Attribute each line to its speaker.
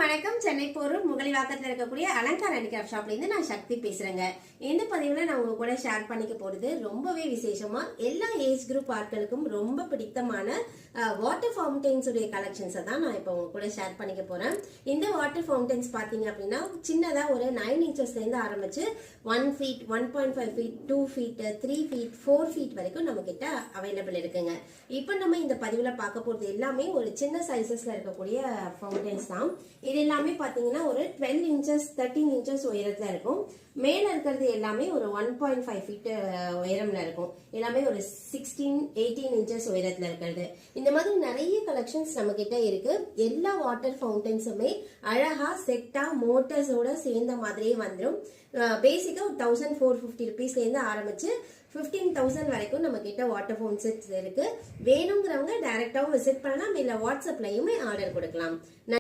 Speaker 1: வணக்கம். சென்னை போரூர் முகலிவாக்கத்தில் இருக்கக்கூடிய அலங்கார ஹேண்டிகிராஃப்ட் ஷாப்ல இருந்து நான் சக்தி பேசுறேங்க. இந்த பதிவுல நான் உங்க கூட ஷேர் பண்ணிக்க போறது ரொம்பவே விசேஷமா எல்லா ஏஜ் குரூப் ஆட்களுக்கும் ரொம்ப பிடித்தமான வாட்டர் ஃபவுண்டைன்ஸ் உடைய கலெக்ஷன்ஸ் தான் நான் இப்போ உங்க கூட ஷேர் பண்ணிக்க போறேன். இந்த வாட்டர் ஃபவுண்டைன்ஸ் பாத்தீங்க அப்படின்னா சின்னதா ஒரு 9 இன்ச்சஸ்ல இருந்து ஆரம்பிச்சு 1 feet, 1.5 feet, 2 feet, 3 feet, 4 feet வரைக்கும் நம்ம கிட்ட அவைலபிள் இருக்குங்க. இப்போ நம்ம இந்த பதிவுல பார்க்க போறது எல்லாமே ஒரு சின்ன சைசஸ்ல இருக்கக்கூடிய ஃபவுண்டைன்ஸ் தான். இது எல்லாமே பாத்தீங்கன்னா ஒரு 12 inches 13 inches உயரத்துல இருக்கும். மேல இருக்கிறது எல்லாமே ஒரு 1.5 feet உயரம்ல இருக்கும். எல்லாமே ஒரு 16-18 inches உயரத்துல இருக்கிறது. இந்த மாதிரி நிறைய கலெக்ஷன்ஸ் நம்ம கிட்ட இருக்கு. எல்லா வாட்டர் ஃபவுண்டைன்ஸுமே அழகா செட்டா மோட்டர்ஸோட சேர்ந்த மாதிரியே வந்துடும். பேசிக்கா 1450 rupeesல இருந்து ஆரம்பிச்சு 15,000 வரைக்கும் நம்ம கிட்ட வாட்டர் ஃபவுண்டைன்ஸ் இருக்கு. வேணுங்கிறவங்க டைரக்டாவும் விசிட் பண்ணலாம், இல்ல வாட்ஸ்அப்லயுமே ஆர்டர் கொடுக்கலாம்.